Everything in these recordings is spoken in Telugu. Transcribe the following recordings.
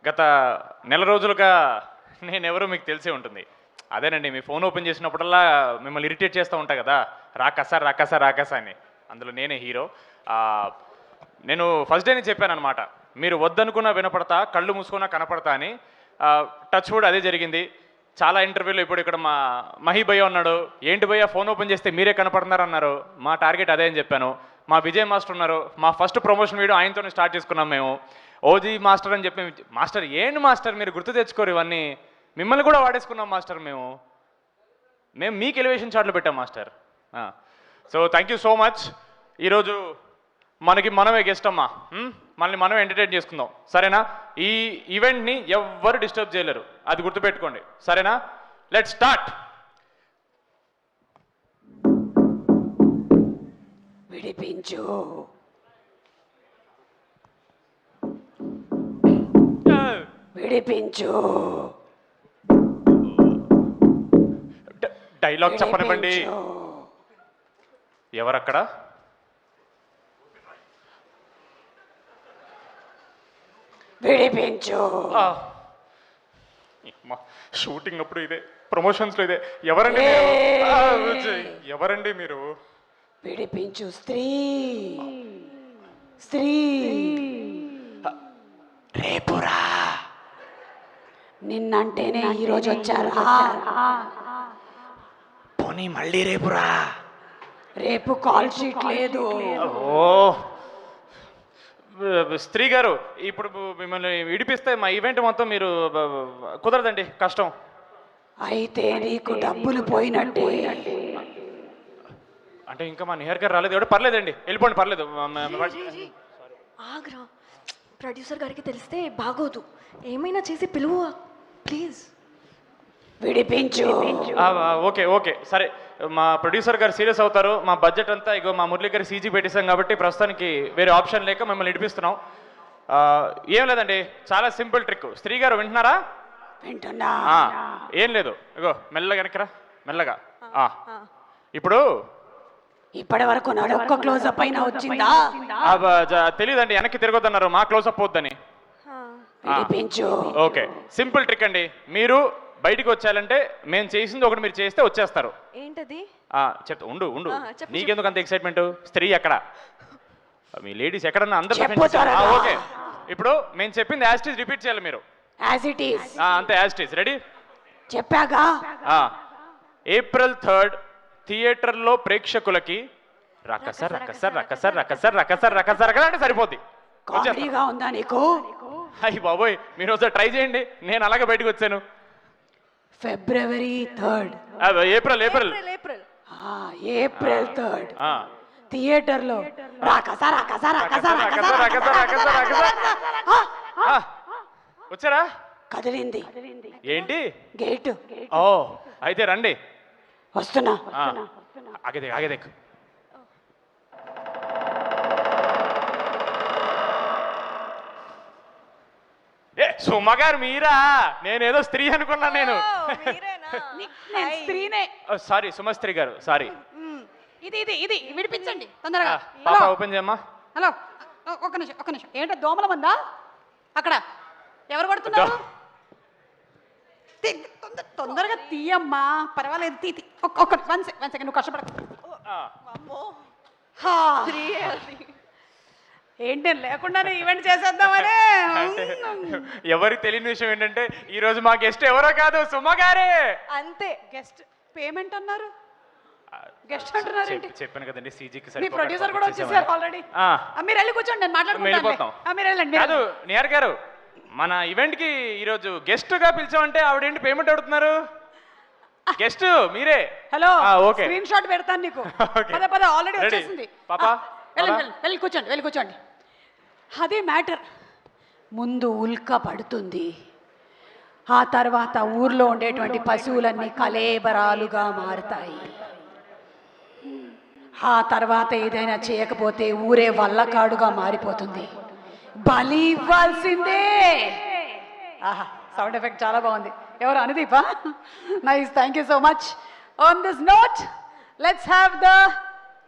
గత నెల రోజులుగా నేనెవరో మీకు తెలిసే ఉంటుంది. అదేనండి, మీ ఫోన్ ఓపెన్ చేసినప్పుడల్లా మిమ్మల్ని ఇరిటేట్ చేస్తూ ఉంటా కదా, రాకసా రాకసా రాకసా అని. అందులో నేనే హీరో. నేను ఫస్ట్ డేనే చెప్పానమాట, మీరు వద్దనుకున్నా వినపడతా, కళ్ళు మూసుకున్నా కనపడతా అని. టచ్ వుడ్ అదే జరిగింది. చాలా ఇంటర్వ్యూలో ఇప్పుడు ఇక్కడ మా మహి భయ్య ఉన్నాడు. ఏంటి భయ్య ఫోన్ ఓపెన్ చేస్తే మీరే కనపడుతున్నారు అన్నారు. మా టార్గెట్ అదే అని చెప్పాను. మా విజయ్ మాస్టర్ ఉన్నారు. మా ఫస్ట్ ప్రమోషన్ వీడియో ఆయనతోనే స్టార్ట్ చేసుకున్నాం మేము. ఓజీ మాస్టర్ అని చెప్పి, మాస్టర్ ఏంటి మాస్టర్ మీరు గుర్తు తెచ్చుకోరు ఇవన్నీ, మిమ్మల్ని కూడా వాడేసుకున్నాం మాస్టర్. మేము మీకు ఎలివేషన్ చార్ట్లు పెట్టాం master. So thank you so much. ఈరోజు మనమే గెస్ట్ అమ్మా, మనల్ని మనమే ఎంటర్టైన్ చేసుకుందాం, సరేనా? ఈ ఈవెంట్ని ఎవ్వరు డిస్టర్బ్ చేయలేరు, అది గుర్తుపెట్టుకోండి, సరేనా? Let's start. విడిపించు, విడిపించు. డైలాగ్ చెప్పనివ్వండి. ఎవరక్కడ? విడిపించు. షూటింగ్ అప్పుడు ఇదే, ప్రమోషన్స్లో ఇదే. ఎవరండి ఎవరండి మీరు? విడిపించు. స్త్రీ స్త్రీ రేపురా. నిన్నంటేనే ఈరోజు వచ్చారా? పోనీ మళ్ళీ రేపురా. రేపు కాల్ షీట్ లేదు. ఓ స్త్రీ గారు, ఇప్పుడు మిమ్మల్ని విడిపిస్తే మా ఈవెంట్ మొత్తం మీరు కుదరదండి, కష్టం. అయితే నీకు డబ్బులు పోయినట్టే. అంటే ఇంకా మా నిహర్ గారు రాలేదు. ఎవరు పర్లేదండి, వెళ్ళిపోండి, పర్లేదు. ఆగ్రా, ప్రొడ్యూసర్ గారికి తెలిస్తే బాగోదు. ఏమైనా చేసి పిలువు ప్లీజ్. విడిపించు. ఓకే ఓకే సరే, మా ప్రొడ్యూసర్ గారు సీరియస్ అవుతారు. మా బడ్జెట్ అంతా ఇగో మా మురళి గారి సీజీ పెట్టేసాం కాబట్టి ప్రస్తుతానికి వేరే ఆప్షన్ లేక మిమ్మల్ని విడిపిస్తున్నాం. ఏం లేదండి, చాలా సింపుల్ ట్రిక్. స్త్రీ గారు వింటున్నారా? వింటున్నా. ఏం లేదు, ఇగో మెల్లగా వెనకరా, మెల్లగా. ఇప్పుడు ఇప్పటి వరకు నా ఒక్క క్లోజప్ అయినా వచ్చిందా? తెలియదండి, వెనక్కి తిరగొద్దన్నారు, మా క్లోజప్ వద్దని. విడిపించు. ఓకే, సింపుల్ ట్రిక్ అండి. మీరు బయటికి వచ్చారంటే మేము చేసింది ఒకటి మీరు చేస్తే వచ్చేస్తారు. ఏంటది? చెప్తా, ఉండు ఉండు, నీకెందుకు అంత ఎక్సైట్మెంట్? స్త్రీ ఎక్కడ? మీ లేడీస్ ఎక్కడన్నా అందరూ. ఓకే, ఇప్పుడు మేము చెప్పింది యాజ్ ఇట్ ఈజ్ రిపీట్ చేయాలి మీరు. యాజ్ ఇట్ ఈజ్ అంతే, యాజ్ ఇట్ ఈజ్. రెడీ? చెప్పాగా. April 3rd థియేటర్లో ప్రేక్షకులకి రకస రకస రకస రకస రకస రకస రకస అంటే సరిపోద్ది. కామెడీగా ఉందా నీకు? అయ్యి బాబోయ్, మీరు ఒకసారి ట్రై చేయండి, నేను అలాగే బయటకు వచ్చాను. February 3rd. April April April 3rd థియేటర్లో రాకస రకస రకస రకస రకస రకస రకస. వచ్చారా? కదిలింది. ఏంటి? గేట్. ఓ అయితే రండి. వస్తున్నా. ఆగేదే ఆగేదే. సుమగారు మీరా? నేనేదో స్త్రీ అనుకున్నా. నేను స్త్రీనే. సారీ, సుమస్త్రీ గారు, సారీ. ఇది ఇది ఇది విడిపించండి తొందరగా. పాప ఓపెన్ చేయమ్మా. హలో, ఒక్క నిమిషం ఒక్క నిమిషం. ఏంటో దోమల మందా అక్కడ? ఎవరు కొడుతున్నారు? తొందరగా తీయమ్మా, పర్వాలేదు, తీ. ఒక్క వన్ సెకండ్, నువ్వు కష్టపడ. ఏంటి లేకుండానే ఈవెంట్ చేసేద్దామనే. ఎవరికి తెలియని విషయం ఏంటంటే ఈ రోజు మా గెస్ట్ ఎవరో కాదు, సుమ గారే. అంతే. గెస్ట్ పేమెంట్ అన్నారు, గెస్ట్ అంటున్నారు. చెప్పాను కదండి, సీజీకి మీ ప్రొడ్యూసర్ కూడా వచ్చేసారు ఆల్రెడీ. మీరు వెళ్ళి కూర్చోండి, నేను మాట్లాడుకుంటాను. మీరు వెళ్ళండి. కాదు నిహార్ గారు, మన ఈవెంట్ కి ఈరోజు గెస్ట్ గా పిలిచామంటే ఆవిడేంటి పేమెంట్ అడుగుతున్నారు? గెస్ట్ మీరే. హలో, ఓకే, స్క్రీన్ షాట్ పెడతాను నీకు. పద ఆల్రెడీ వచ్చేసింది. పాపా వెళ్ళి కూర్చోండి, వెళ్ళి కూర్చోండి. అదే మ్యాటర్. ముందు ఉల్క పడుతుంది, ఆ తర్వాత ఊర్లో ఉండేటువంటి పశువులన్నీ కలేబరాలుగా మారుతాయి. ఆ తర్వాత ఏదైనా చేయకపోతే ఊరే వల్లకాడుగా మారిపోతుంది. బలి ఇవ్వాల్సిందే. ఆహా, సౌండ్ ఎఫెక్ట్ చాలా బాగుంది. ఎవరు? అనుదీపా? Nice, thank you so much. On this note, let's have the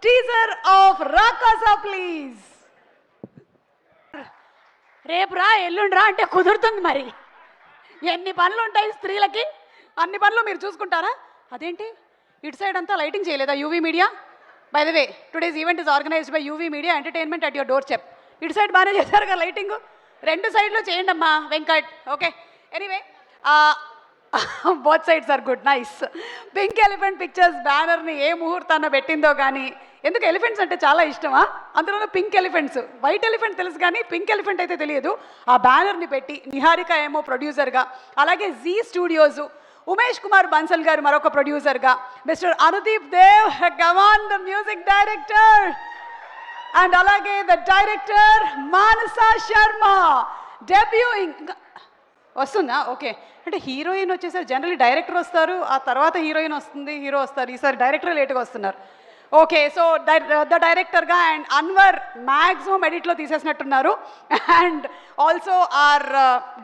teaser of Rakasa please. రేపు రా ఎల్లుండి రా అంటే కుదురుతుంది మరి. ఎన్ని పనులు ఉంటాయి స్త్రీలకి, అన్ని పనులు మీరు చూసుకుంటారా? అదేంటి ఇటు సైడ్ అంతా లైటింగ్ చేయలేదా UV media? By the way today's event is organized by UV media entertainment at your doorstep. ఇటు సైడ్ బాగానే చేశారు కదా లైటింగ్, 2 సైడ్లో చేయండి అమ్మా వెంకట్. Okay anyway both sides are good, nice. Pink elephant pictures బ్యానర్ని ఏ ముహూర్తాన పెట్టిందో కానీ, ఎందుకు ఎలిఫెంట్స్ అంటే చాలా ఇష్టమా, అందులోనూ పింక్ ఎలిఫెంట్స్. వైట్ ఎలిఫెంట్ తెలుసు కానీ పింక్ ఎలిఫెంట్ అయితే తెలియదు. ఆ బ్యానర్ని పెట్టి నిహారిక ఏమో ప్రొడ్యూసర్గా, అలాగే జీ స్టూడియోస్ ఉమేష్ కుమార్ బన్సల్ గారు మరొక ప్రొడ్యూసర్గా, మిస్టర్ అనుదీప్ దేవ్ గవాన్ ద మ్యూజిక్ డైరెక్టర్, అండ్ అలాగే the director Manasa Sharma debuting. వస్తుందా? ఓకే. అంటే హీరోయిన్ వచ్చేసరి జనరల్లీ డైరెక్టర్ వస్తారు, ఆ తర్వాత హీరోయిన్ వస్తుంది, హీరో వస్తారు. ఈసారి డైరెక్టర్ లేట్గా వస్తున్నారు. ఓకే, సో ద డైరెక్టర్గా అండ్ అన్వర్ మ్యాక్సిమం ఎడిట్లో తీసేసినట్టున్నారు. అండ్ ఆల్సో ఆర్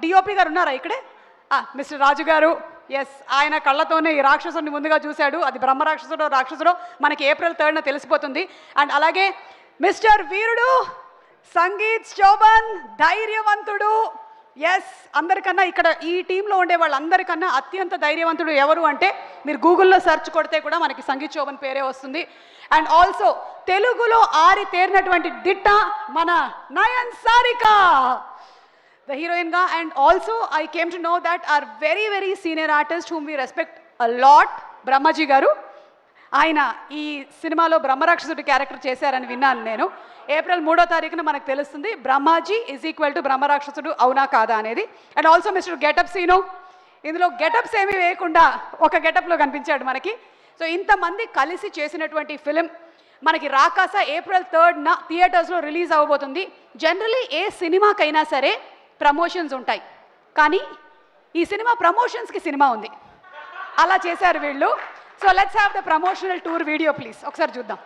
డిఓపి గారు ఉన్నారా ఇక్కడే? మిస్టర్ రాజు గారు. ఎస్, ఆయన కళ్ళతోనే ఈ రాక్షసుడిని ముందుగా చూశాడు. అది బ్రహ్మ రాక్షసుడో మనకి April 3rd తెలిసిపోతుంది. అండ్ అలాగే మిస్టర్ వీరుడు సంగీత్ శోభన్, ధైర్యవంతుడు. ఎస్, అందరికన్నా ఇక్కడ ఈ టీంలో ఉండే వాళ్ళందరికన్నా అత్యంత ధైర్యవంతుడు ఎవరు అంటే మీరు గూగుల్లో సెర్చ్ కొడితే కూడా మనకి సంగీత్ శోభన్ పేరే వస్తుంది. అండ్ ఆల్సో తెలుగులో ఆరితేరినటువంటి దిట్ట మన Nayan Sarika the heroine ga. And also I came to know that our very very senior artist whom we respect a lot, Brahmaji గారు, ఆయన ఈ సినిమాలో బ్రహ్మరాక్షసుడి క్యారెక్టర్ చేశారని విన్నాను నేను. April 3వ మనకు తెలుస్తుంది బ్రహ్మాజీ ఈజ్ ఈక్వల్ టు బ్రహ్మరాక్షసుడు అవునా కాదా అనేది. And also mister getup Seenu, ఇందులో గెటప్స్ ఏమీ వేయకుండా ఒక గెటప్లో కనిపించాడు మనకి. సో ఇంతమంది కలిసి చేసినటువంటి ఫిలిం మనకి రాకాస April 3rd థియేటర్స్లో రిలీజ్ అవ్వబోతుంది. జనరలీ ఏ సినిమాకైనా సరే ప్రమోషన్స్ ఉంటాయి, కానీ ఈ సినిమా ప్రమోషన్స్కి సినిమా ఉంది, అలా చేశారు వీళ్ళు. So let's have the promotional tour video please, ఒకసారి చూద్దాం.